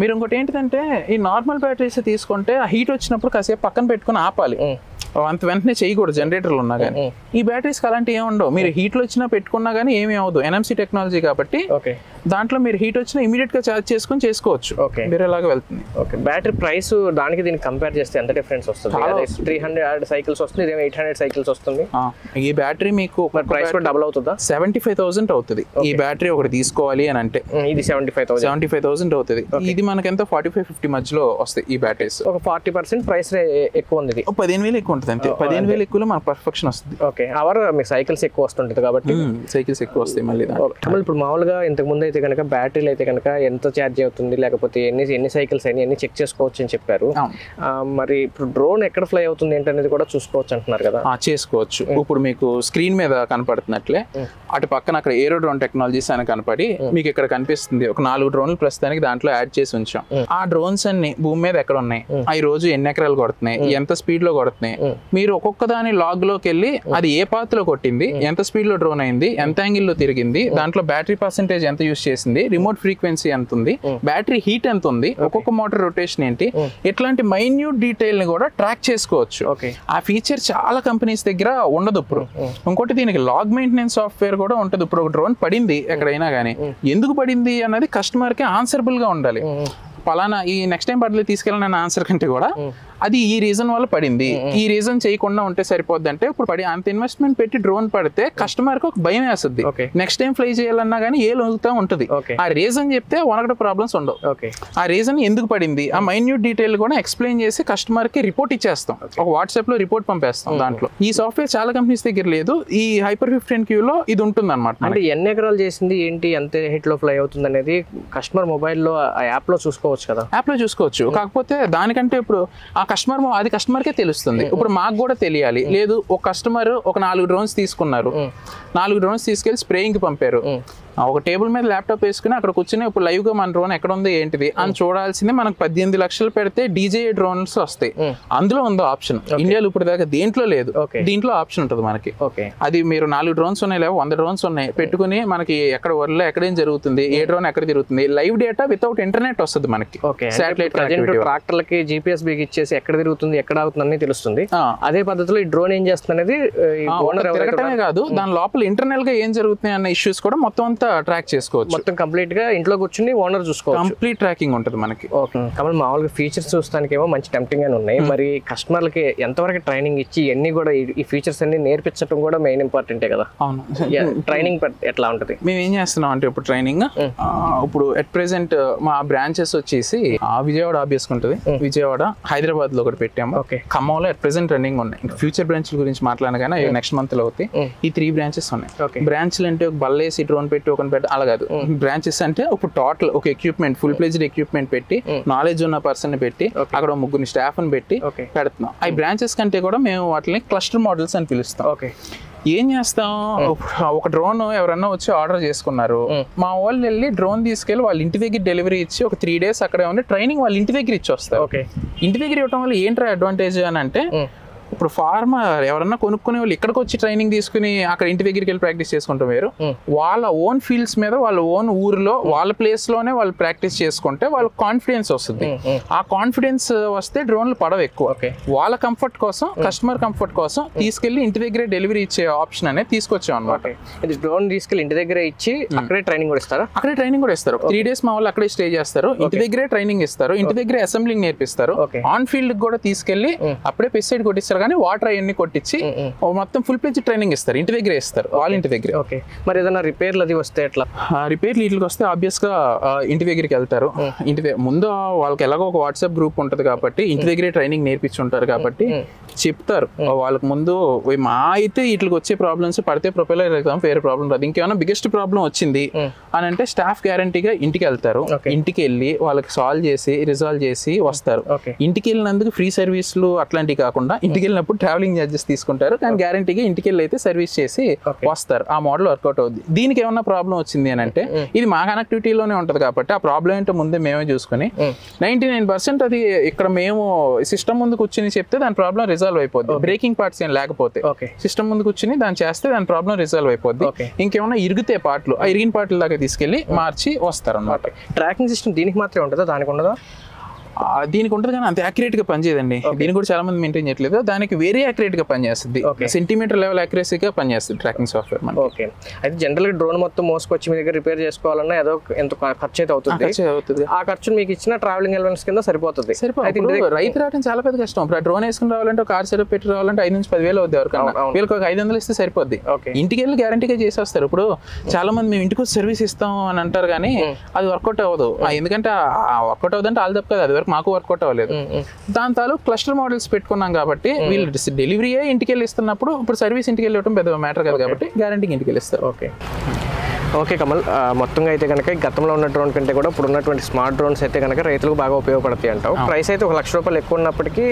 మీరు ఇంకోటి ఏంటంటే ఈ నార్మల్ బ్యాటరీస్ తీసుకుంటే ఆ హీట్ వచ్చినప్పుడు కాసేపు పక్కన పెట్టుకుని ఆపాలి, అంత వెంటనే చేయకూడదు జనరేటర్లు ఉన్నా కానీ. ఈ బ్యాటరీస్కి అలాంటి ఏమి ఉండవు, మీరు హీట్లో వచ్చినా పెట్టుకున్నా కానీ ఏమీ అవ్వదు. ఎన్ఎంసీ టెక్నాలజీ కాబట్టి దాంట్లో మీరు హీట్ వచ్చినా ఇమీడియట్ గా ఛార్జ్ చేసుకుని చేసుకోవచ్చు. వేరే లాగా వెళ్తుంది. బ్యాటరీ ప్రైస్ దానికి దీనికి కంపేర్ చేస్తే ఎంత డిఫరెన్స్ వస్తుంది? 300 సైకిల్స్ వస్తుంది, 800 సైకిల్స్ వస్తుంది. ఈ బ్యాటరీ మీకు ప్రైస్ కూడా డబుల్ అవుతుందా? 75,000 అవుతుంది ఈ బ్యాటరీ ఒకటి తీసుకోవాలి అని అంటే. ఇది 75,000 అవుతుంది. ఇది మనకి ఎంత 45-50 మధ్యలో వస్తాయి ఈ బ్యాటరీస్. ఒక 40% ప్రైస్ ఎక్కువ ఉంది. 15,000 ఎక్కువ ఉంటుంది అంతే. 15,000 ఎక్కువలో మనకు పర్ఫెక్షన్ వస్తుంది. మీకు సైకిల్స్ ఎక్కువ వస్తుంటది కాబట్టి సైకిల్స్ ఎక్కువ వస్తాయి మళ్ళీ. ఇప్పుడు మామూలుగా ఇంతకు ముందు అయితే కనుక బ్యాటరీలు అయితే కనుక ఎంత ఛార్జ్ అవుతుంది, లేకపోతే ఎన్ని సైకిల్స్ అయినా ఎన్ని చెక్ చేసుకోవచ్చు అని చెప్పారు. మరి ఇప్పుడు డ్రోన్ ఎక్కడ ఫ్లై అవుతుంది ఏంటనేది కూడా చూసుకోవచ్చు అంటున్నారు కదా? చేసుకోవచ్చు. ఇప్పుడు మీకు స్క్రీన్ మీద కనపడుతున్నట్లే అటు పక్కన అక్కడ ఏరో డ్రోన్ టెక్నాలజీస్ అని కనపడి మీకు ఇక్కడ కనిపిస్తుంది. ఒక 4 డ్రోన్లు ప్రస్తుతానికి దాంట్లో యాడ్ చేసి ఉంచాం. ఆ డ్రోన్స్ అన్ని భూమి మీద ఎక్కడ ఉన్నాయి, ఈ రోజు ఎన్ని ఎకరాలు కొడుతున్నాయి, ఎంత స్పీడ్ లో కొడుతున్నాయి, మీరు ఒక్కొక్క దాని లాగ్ లోకి వెళ్ళి అది ఏ పాత్ లో కొట్టింది, ఎంత స్పీడ్ లో డ్రోన్ అయింది, ఎంత యాంగిల్ లో తిరిగింది, దాంట్లో బ్యాటరీ పర్సెంటేజ్ ఎంత యూస్ చేసింది, రిమోట్ ఫ్రీక్వెన్సీ ఎంత ఉంది, బ్యాటరీ హీట్ ఎంత ఉంది, ఒక్కొక్క మోటార్ రొటేషన్ ఏంటి, ఇట్లాంటి మైన్యూట్ డీటెయిల్ ని కూడా ట్రాక్ చేసుకోవచ్చు. ఆ ఫీచర్ చాలా కంపెనీస్ దగ్గర ఉండదు ఇప్పుడు. ఇంకోటి దీనికి లాగ్ మెయింటెనెన్స్ సాఫ్ట్వేర్ కూడా ఉంటుంది. ఇప్పుడు ఒక డ్రోన్ పడింది ఎక్కడైనా కానీ ఎందుకు పడింది అన్నది కస్టమర్ కి ఆన్సరబుల్ గా ఉండాలి. పలానా ఈ నెక్స్ట్ టైం పడలేదు తీసుకెళ్ళిన ఆన్సర్ కంటే కూడా అది ఈ రీజన్ వల్ల పడింది, ఈ రీజన్ చేయకుండా ఉంటే సరిపోద్ది అంటే ఇప్పుడు అంత ఇన్వెస్ట్మెంట్ పెట్టి డ్రోన్ పడితే కస్టమర్ కి ఒక భయం వేస్తుంది. నెక్స్ట్ టైం ఫ్లై చేయాలన్నా కానీ ఏ లొంగుతా ఉంటుంది. ఆ రీజన్ చెప్తే వనకట ప్రాబ్లమ్స్ ఉండవు. ఆ రీజన్ ఎందుకు పడింది ఆ మైన్యూట్ డీటెయిల్ కూడా ఎక్స్ప్లెయిన్ చేసి కస్టమర్ కి రిపోర్ట్ ఇచ్చేస్తాం. ఒక వాట్సాప్ లో రిపోర్ట్ పంపేస్తాం. దాంట్లో ఈ సాఫ్ట్వేర్ చాలా కంపెనీస్ దగ్గర లేదు. ఈ హైపర్ 15Q లో ఇది ఉంటుంది అనమాట. అంటే ఎన్ని ఎకరాలు చేసింది ఏంటి, ఎంత హీట్ లో ఫ్లై అవుతుంది అనేది కస్టమర్ మొబైల్ లో ఆ యాప్ లో చూసుకోవచ్చు కదా? యాప్ లో చూసుకోవచ్చు. కాకపోతే దానికంటే ఇప్పుడు ఆ కస్టమర్కే తెలుస్తుంది. ఇప్పుడు మాకు కూడా తెలియాలి. లేదు ఒక కస్టమర్ ఒక 4 డ్రోన్స్ తీసుకున్నారు, 4 డ్రోన్స్ తీసుకెళ్లి స్ప్రేయింగ్ కి పంపారు. ఒక టేబుల్ మీద ల్యాప్టాప్ వేసుకుని అక్కడ కూర్చొని ఇప్పుడు లైవ్ గా మన డ్రోన్ ఎక్కడ ఉంది ఏంటిది అని చూడాల్సిందే. మనకు 18 లక్షలు పెడితే DJI డ్రోన్స్ వస్తాయి. అందులో ఉందో ఆప్షన్ ఇండియాలో ఇప్పుడు దాకా దేంట్లో లేదు. దీంట్లో ఆప్షన్ ఉంటుంది మనకి. అది మీరు 4 డ్రోన్స్ ఉన్నాయి, లేవు 100 డ్రోన్స్ ఉన్నాయి పెట్టుకుని మనకి ఎక్కడ వరల్డ్ ఎక్కడేం జరుగుతుంది, ఏ డ్రోన్ ఎక్కడ తిరుగుతుంది, లైవ్ డేటా వితౌట్ ఇంటర్నెట్ వస్తుంది మనకి. సాటిలైట్ ట్రాక్టర్లకి GPS బిగ్ ఇచ్చేసి ఎక్కడ తిరుగుతుంది ఎక్కడ అవుతుంది అన్ని తెలుస్తుంది. అదే పద్ధతిలో ఈ డ్రోన్ ఏం చేస్తుంది అనేది తిరగటమే కాదు, దాని లోపల ఇంటర్నల్ గా ఏం జరుగుతున్నాయి అన్న ఇష్యూస్ కూడా మొత్తం అంతా ట్రాక్ చేసుకోవచ్చు. మొత్తం కంప్లీట్ గా ఇంట్లో కూర్చుని ఓనర్ చూసుకోవచ్చు. కంప్లీట్ ట్రాకింగ్ ఉంటుంది మనకి. కమల్ మామూలుగా ఫీచర్స్ చూస్తానికి ఏమో మంచి టెంప్టింగ్ గానే ఉన్నాయి. మరి కస్టమర్లకి ఎంతవరకు ట్రైనింగ్ ఇచ్చి ఇవన్నీ కూడా ఈ ఫీచర్స్ అన్ని నేర్పించడం కూడా మెయిన్ ఇంపార్టెంటే కదా? అవును. ట్రైనింగ్ ఎట్లా ఉంటుంది? మేము ఏం చేస్తున్నాం అంటే ఇప్పుడు ట్రైనింగ్ ఇప్పుడు ఎట్ ప్రెసెంట్ మా బ్రాంచెస్ వచ్చేసి విజయవాడ ఆబ్వియస్ ఉంటుంది, విజయవాడ, హైదరాబాద్ లో ఒకటి పెట్టాము, ఖమ్మంలో ఎట్ ప్రెసెంట్ రన్నింగ్ ఉన్నాయి. ఇంకా ఫ్యూచర్ బ్రాంచ్ల గురించి మాట్లాడగానే నెక్స్ట్ మంత్ లో అవుతాయి. ఈ 3 బ్రాంచెస్ ఉన్నాయి. బ్రాంచ్లు అంటే ఒక బల్లేసి డ్రోన్ పెట్టి ఒక అలా కాదు. బ్రాంచెస్ అంటే ఇప్పుడు టోటల్ ఒక ఎక్విప్మెంట్ ఫుల్ ప్లేజ్డ్ ఎక్విప్మెంట్ పెట్టి నాలెడ్జ్ ఉన్న పర్సన్ పెట్టి అక్కడ 3 స్టాఫ్ ని పెట్టి పెడుతున్నాం. ఈ బ్రాంచెస్ కంటే కూడా మేము వాటిని క్లస్టర్ మోడల్స్ అని పిలుస్తాం. ఏం చేస్తాం, ఒక డ్రోన్ ఎవరన్నా వచ్చి ఆర్డర్ చేసుకున్నారు, మా వాళ్ళు వెళ్ళి డ్రోన్ తీసుకెళ్ళి వాళ్ళ ఇంటి దగ్గర డెలివరీ ఇచ్చి ఒక 3 days అక్కడే ఉండి ట్రైనింగ్ వాళ్ళ ఇంటి దగ్గర ఇచ్చి వస్తారు. ఇంటి దగ్గర ఇవ్వడం వల్ల ఏంట్రా అడ్వాంటేజ్ అని అంటే ఇప్పుడు ఫార్మర్ ఎవరన్నా కొనుక్కునే వాళ్ళు ఇక్కడికి వచ్చి ట్రైనింగ్ తీసుకుని అక్కడ ఇంటి దగ్గరికి వెళ్ళి ప్రాక్టీస్ చేసుకుంటాం వేరు. వాళ్ళ ఓన్ ఫీల్డ్స్ మీద వాళ్ళ ఓన్ ఊరిలో వాళ్ళ ప్లేస్ లోనే వాళ్ళు ప్రాక్టీస్ చేసుకుంటే వాళ్ళకి కాన్ఫిడెన్స్ వస్తుంది. ఆ కాన్ఫిడెన్స్ వస్తే డ్రోన్లు పడవ ఎక్కువ. వాళ్ళ కంఫర్ట్ కోసం, కస్టమర్ కంఫర్ట్ కోసం తీసుకెళ్లి ఇంటి దగ్గరే డెలివరీ ఇచ్చే ఆప్షన్ అనేది తీసుకొచ్చాం అనమాట. ఇది డ్రోన్ తీసుకెళ్లి ఇంటి దగ్గర ఇచ్చి అక్కడే ట్రైనింగ్ కూడా ఇస్తారా? అక్కడే ట్రైనింగ్ కూడా ఇస్తారు. 3 days మా వాళ్ళు అక్కడే స్టే చేస్తారు, ఇంటి దగ్గరే ట్రైనింగ్ ఇస్తారు, ఇంటి దగ్గరే అసెంబ్లింగ్ నేర్పిస్తారు. ఆన్ ఫీల్డ్ కూడా తీసుకెళ్లి అప్పుడే పెస్టిసైడ్ కొట్టిస్తారు, కానీ వాటర్ అవన్నీ కొట్టించి మొత్తం ఫుల్ ప్లేజ్ ట్రైనింగ్ ఇస్తారు, ఇంటి దగ్గరే ఇస్తారు, వాళ్ళ ఇంటి దగ్గరే. ఓకే, మరి ఏదైనా రిపేర్లు అది వస్తే ఎట్లా? రిపేర్లు వీటికి వస్తే ఆబ్వియస్ గా ఇంటి దగ్గరికి వెళ్తారు. ముందు వాళ్ళకి ఎలాగో ఒక వాట్సాప్ గ్రూప్ ఉంటుంది కాబట్టి ఇంటి దగ్గరే ట్రైనింగ్ నేర్పించుంటారు కాబట్టి చెప్తారు వాళ్ళకి ముందు. మా అయితే వీటికి వచ్చే ప్రాబ్లమ్స్ పడితే ప్రొపెల్లర్ ఎగ్జామ్ వేరే ప్రాబ్లం రాదు. ఇంకేమైనా బిగ్గెస్ట్ ప్రాబ్లం వచ్చింది అని అంటే స్టాఫ్ గ్యారంటీగా ఇంటికి వెళ్తారు. ఇంటికి వెళ్ళి వాళ్ళకి సాల్వ్ చేసి రిజాల్వ్ చేసి వస్తారు. ఇంటికి వెళ్ళినందుకు ఫ్రీ సర్వీసులు అట్లాంటివి కాకుండా ఇంటికి వెళ్ళినప్పుడు ట్రావెలింగ్ ఛార్జెస్ తీసుకుంటారు, కానీ గ్యారంటీగా ఇంటికి వెళ్ళి అయితే సర్వీస్ చేసి వస్తారు. ఆ మోడల్ వర్కౌట్ అవుద్ది. దీనికి ఏమన్నా ప్రాబ్లం వచ్చింది అని అంటే ఇది మా కనెక్టివిటీలోనే ఉంటుంది కాబట్టి ఆ ప్రాబ్లం ఏంటో ముందే మేమే చూసుకుని 99% అది ఇక్కడ మేము సిస్టమ్ ముందు కూర్చుని చెప్తే దాని ప్రాబ్లం రిజాల్వ్ అయిపోద్ది. బ్రేకింగ్ పార్ట్స్ ఏం లేకపోతే సిస్టమ్ ముందు కూర్చుని దాన్ని చేస్తే దాని ప్రాబ్లం రిజాల్వ్ అయిపోద్ది. ఇంకేమన్నా ఇరిగితే పార్ట్లు, ఆ ఇరిగిన పార్ట్ల దాకా తీసుకెళ్లి మార్చి వస్తారు అనమాట. ట్రాకింగ్ సిస్టమ్ దీనికి మాత్రమే ఉంటుందా, దానికి ఉండదా? దీనికి ఉంటుంది కానీ అంత యాక్యురేట్ గా పనిచేయదండి. దీనికి కూడా చాలా మంది మెయింటైన్ చేయట్లేదు. దానికి వెరీ యాక్యురేట్ గా పనిచేస్తుంది, సెంటీమీటర్ లెవెల్ యాక్యురసీగా పనిచేస్తుంది ట్రాకింగ్ సాఫ్ట్వేర్. ఓకే, అయితే జనరల్ గా డ్రోన్ మొత్తం మోసుకొచ్చి మీ దగ్గర రిపేర్ చేసుకోవాలన్నా ఏదో ఎంత ఖర్చు అయితే అవుతుంది. ఆ ఖర్చు మీకు ఇచ్చిన ట్రావెలింగ్ అలవెన్స్ కింద సరిపోతుంది. రైతు రావడం చాలా పెద్ద కష్టం. ఇప్పుడు డ్రోన్ వేసుకుని రావాలంటే కార్ సెటప్ పెట్టి రావాలంటే 5 నుంచి 10,000 అవుతుంది. ఎవరికన్నా వీళ్ళకి ఒక 500 ఇస్తే సరిపోద్ది. ఇంటికి వెళ్ళి గ్యారంటీగా చేసి వస్తారు. ఇప్పుడు చాలా మంది మేము ఇంటికి సర్వీస్ ఇస్తాం అని అంటారు, కానీ అది వర్కౌట్ అవ్వదు. ఎందుకంటే వర్కౌట్ అవ్వదంటే వాళ్ళు తప్ప కదా, అది వరకు మాకు వర్కౌట్ అవ్వలేదు. దాని తాలూ క్లస్టర్ మోడల్స్ పెట్టుకున్నాం కాబట్టి వీళ్ళు డెలివరీ ఇంటికి వెళ్ళి ఇస్తున్నప్పుడు ఇప్పుడు సర్వీస్ ఇంటికి వెళ్ళడం పెద్ద మ్యాటర్ కదా, కాబట్టి గ్యారంటీకి ఇంటికి వెళ్ళి ఇస్తారు. ఓకే కమల్, మొత్తంగా అయితే కనుక గతంలో ఉన్న డ్రోన్ కంటే కూడా ఇప్పుడు ఉన్నటువంటి స్మార్ట్ డ్రోన్స్ అయితే కనుక రైతులకు బాగా ఉపయోగపడతాయి అంటావు. ప్రైస్ అయితే ₹1,00,000 ఎక్కువ ఉన్నప్పటికీ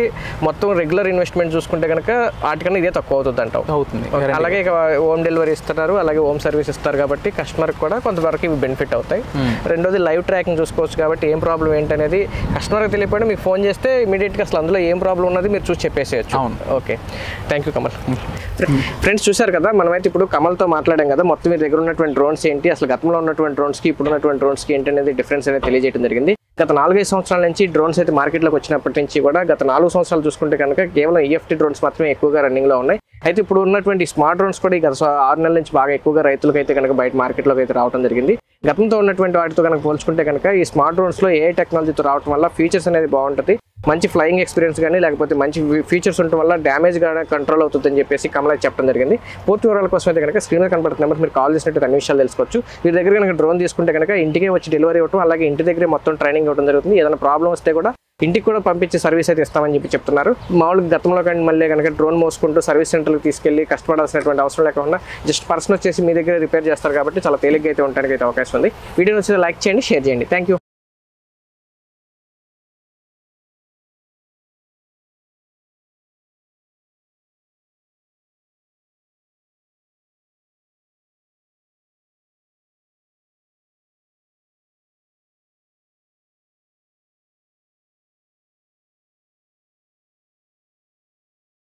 మొత్తం రెగ్యులర్ ఇన్వెస్ట్మెంట్ చూసుకుంటే కనుక వాటికన్నా ఇదే తక్కువ అవుతుంది అంటావు. అవుతుంది. అలాగే హోమ్ డెలివరీ ఇస్తున్నారు, అలాగే హోమ్ సర్వీస్ ఇస్తారు కాబట్టి కస్టమర్కి కూడా కొంతవరకు ఇవి బెనిఫిట్ అవుతాయి. రెండోది లైవ్ ట్రాకింగ్ చూసుకోవచ్చు కాబట్టి ఏం ప్రాబ్లం ఏంటనేది కస్టమర్కి తెలియకపోయినా మీకు ఫోన్ చేస్తే ఇమీడియట్గా అసలు అందులో ఏం ప్రాబ్లం ఉన్నది మీరు చూసి చెప్పేసేయచ్చు. Okay, thank you Kamal. Friends చూసారు కదా, మనమైతే ఇప్పుడు కమల్తో మాట్లాడాం కదా, మొత్తం మీ దగ్గర ఉన్నటువంటి డ్రోన్స్ ఏంటి, అసలు గతంలో ఉన్నటువంటి డ్రోన్స్కి ఇప్పుడు ఉన్నటువంటి డ్రోన్స్కి ఏంటి అనేది డిఫరెన్స్ అనేది తెలియజేయడం జరిగింది. గత 4-5 సంవత్సరాల నుంచి డ్రోన్స్ అయితే మార్కెట్లోకి వచ్చినప్పటి నుంచి కూడా గత 4 సంవత్సరాలు చూసుకుంటే కనుక కేవలం EFT డ్రోన్స్ మాత్రమే ఎక్కువగా రన్నింగ్లో ఉన్నాయి. అయితే ఇప్పుడు ఉన్నటువంటి స్మార్ట్ డ్రోన్స్ కూడా గత 6 నెలల నుంచి బాగా ఎక్కువగా రైతులకు అయితే కనుక బయట మార్కెట్లోకి అయితే రావడం జరిగింది. గతంతో ఉన్నటువంటి వాటితో కనుక పోల్చుకుంటే కనుక ఈ స్మార్ట్ డ్రోన్స్లో AI టెక్నాలజీతో రావడం వల్ల ఫీచర్స్ అనేది బాగుంటుంది. మంచి ఫ్లయింగ్ ఎక్స్పీరియన్స్ కానీ లేకపోతే మంచి ఫీచర్స్ ఉండటం వల్ల డ్యామేజ్ కానీ కంట్రోల్ అవుతుందని చెప్పేసి కమల్ అయితే చెప్పడం జరిగింది. పూర్తి వివరాల కోసం అయితే కనుక స్క్రీన్ మీద కనబడుతున్న నెంబర్ మీరు కాల్ చేసినట్టు అన్ని విషయాలు తెలుసుకోవచ్చు. వీరి దగ్గర కనుక డ్రోన్ తీసుకుంటే కనుక ఇంటికే వచ్చి డెలివరీ ఇవ్వడం, అలాగే ఇంటి దగ్గరే మొత్తం ట్రైనింగ్ ఇవ్వడం జరుగుతుంది. ఏదైనా ప్రాబ్లం వస్తే కూడా ఇంటికి కూడా పంపించే సర్వీస్ అయితే ఇస్తామని చెప్పి చెప్తున్నారు. మామూలుగా గతంలో కానీ మళ్ళీ కనుక డ్రోన్ మోసుకుంటూ సర్వీస్ సెంటర్కి తీసుకెళ్లి కష్టపడాల్సినటువంటి అవసరం లేకుండా జస్ట్ పర్సన్ వచ్చేసి మీ దగ్గర రిపేర్ చేస్తారు కాబట్టి చాలా తేలిగ్గా అయితే ఉండడానికి అయితే అవకాశం ఉంది. వీడియో నచ్చితే లైక్ చేయండి, షేర్ చేయండి. Thank you.